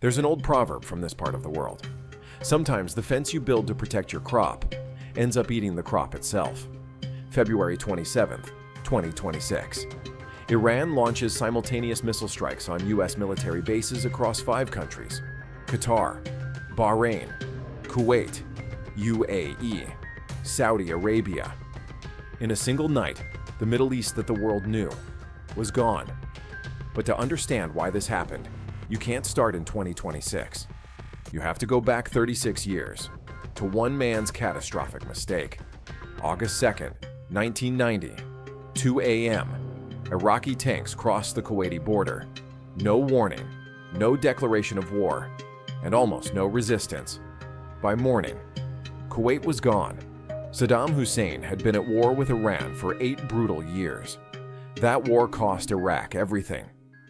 There's an old proverb from this part of the world. Sometimes the fence you build to protect your crop ends up eating the crop itself. February 27th, 2026. Iran launches simultaneous missile strikes on U.S. military bases across 5 countries: Qatar, Bahrain, Kuwait, UAE, Saudi Arabia. In a single night, the Middle East that the world knew was gone. But to understand why this happened, you can't start in 2026. You have to go back 36 years to one man's catastrophic mistake. August 2nd, 1990, 2 a.m. Iraqi tanks crossed the Kuwaiti border. No warning, no declaration of war, and almost no resistance. By morning, Kuwait was gone. Saddam Hussein had been at war with Iran for 8 brutal years. That war cost Iraq everything: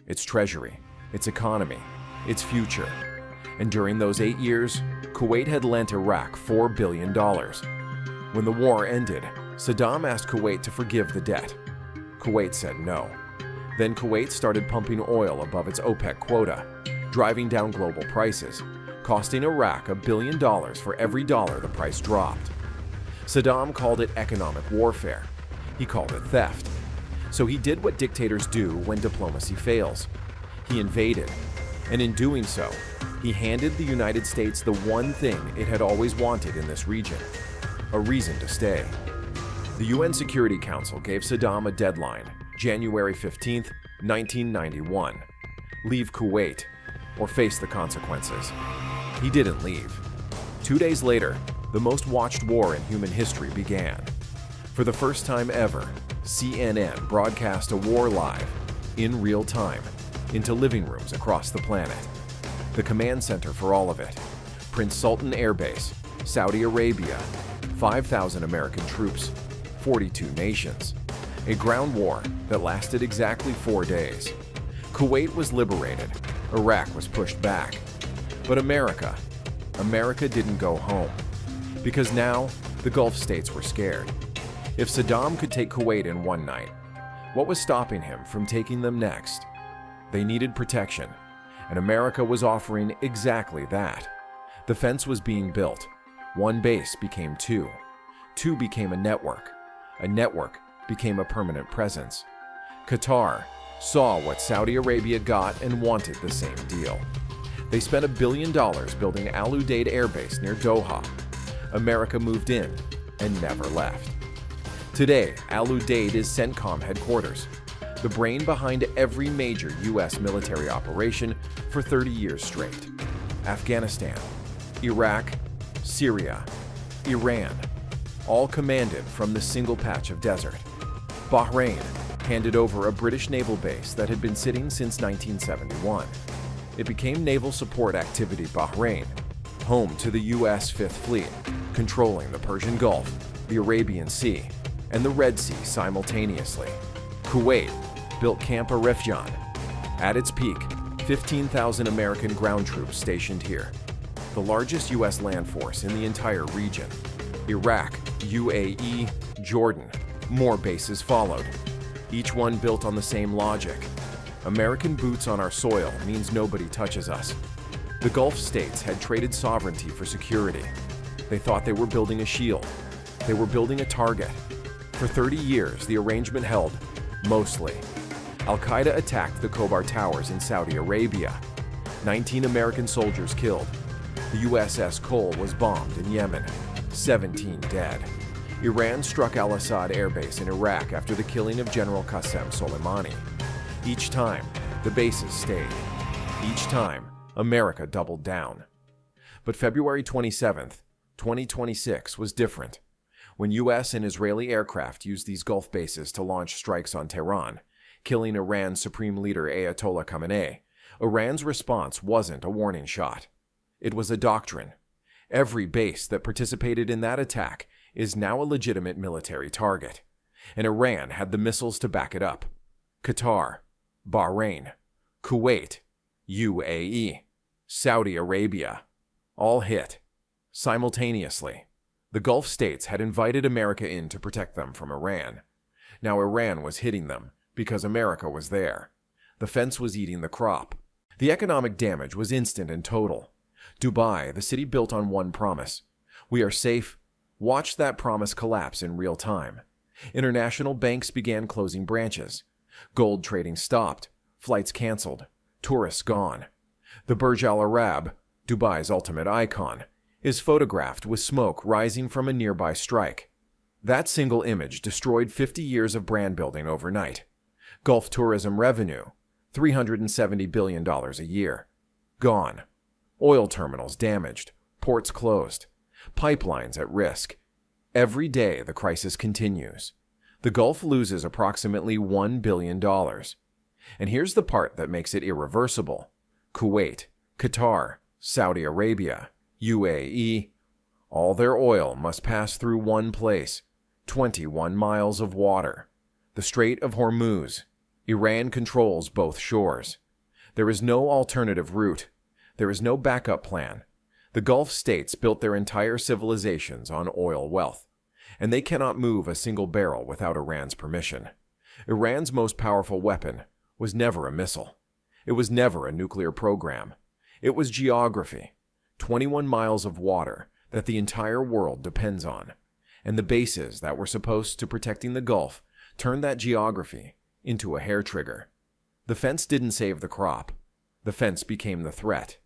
its treasury, its economy, its future. And during those 8 years, Kuwait had lent Iraq $4 billion. When the war ended, Saddam asked Kuwait to forgive the debt. Kuwait said no. Then Kuwait started pumping oil above its OPEC quota, driving down global prices, costing Iraq $1 billion for every dollar the price dropped. Saddam called it economic warfare. He called it theft. So he did what dictators do when diplomacy fails. He invaded, and in doing so, he handed the United States the one thing it had always wanted in this region: a reason to stay. The UN Security Council gave Saddam a deadline, January 15, 1991. Leave Kuwait, or face the consequences. He didn't leave. 2 days later, the most watched war in human history began. For the first time ever, CNN broadcast a war live, in real time, into living rooms across the planet. The command center for all of it: Prince Sultan Airbase, Saudi Arabia, 5,000 American troops, 42 nations. A ground war that lasted exactly 4 days. Kuwait was liberated. Iraq was pushed back. But America didn't go home. Because now, the Gulf states were scared. If Saddam could take Kuwait in one night, what was stopping him from taking them next? They needed protection, and America was offering exactly that. The fence was being built. One base became 2. 2 became a network. A network became a permanent presence. Qatar saw what Saudi Arabia got and wanted the same deal. They spent $1 billion building Al Udeid Air Base near Doha. America moved in and never left. Today, Al Udeid is CENTCOM headquarters, the brain behind every major U.S. military operation for 30 years straight. Afghanistan, Iraq, Syria, Iran, all commanded from the single patch of desert. Bahrain handed over a British naval base that had been sitting since 1971. It became Naval Support Activity Bahrain, home to the U.S. Fifth Fleet, controlling the Persian Gulf, the Arabian Sea, and the Red Sea simultaneously. Kuwait built Camp Arifjan. At its peak, 15,000 American ground troops stationed here, the largest U.S. land force in the entire region. Iraq, UAE, Jordan, more bases followed, each one built on the same logic. American boots on our soil means nobody touches us. The Gulf states had traded sovereignty for security. They thought they were building a shield. They were building a target. For 30 years, the arrangement held, mostly. Al-Qaeda attacked the Khobar Towers in Saudi Arabia. 19 American soldiers killed. The USS Cole was bombed in Yemen. 17 dead. Iran struck al-Assad Air Base in Iraq after the killing of General Qasem Soleimani. Each time, the bases stayed. Each time, America doubled down. But February 27th, 2026 was different. When U.S. and Israeli aircraft used these Gulf bases to launch strikes on Tehran, killing Iran's Supreme Leader Ayatollah Khamenei, Iran's response wasn't a warning shot. It was a doctrine. Every base that participated in that attack is now a legitimate military target, and Iran had the missiles to back it up. Qatar, Bahrain, Kuwait, UAE, Saudi Arabia, all hit simultaneously. The Gulf states had invited America in to protect them from Iran. Now Iran was hitting them because America was there. The fence was eating the crop. The economic damage was instant and total. Dubai, the city built on one promise: we are safe, watched that promise collapse in real time. International banks began closing branches. Gold trading stopped, flights canceled, tourists gone. The Burj Al Arab, Dubai's ultimate icon, is photographed with smoke rising from a nearby strike. That single image destroyed 50 years of brand building overnight. Gulf tourism revenue, $370 billion a year. Gone. Oil terminals damaged, ports closed, pipelines at risk. Every day the crisis continues. The Gulf loses approximately $1 billion. And here's the part that makes it irreversible. Kuwait, Qatar, Saudi Arabia, UAE, all their oil must pass through one place, 21 miles of water. The Strait of Hormuz. Iran controls both shores. There is no alternative route. There is no backup plan. The Gulf states built their entire civilizations on oil wealth, and they cannot move a single barrel without Iran's permission. Iran's most powerful weapon was never a missile. It was never a nuclear program. It was geography, 21 miles of water that the entire world depends on. And the bases that were supposed to protecting the Gulf turned that geography into a hair trigger. The fence didn't save the crop. The fence became the threat.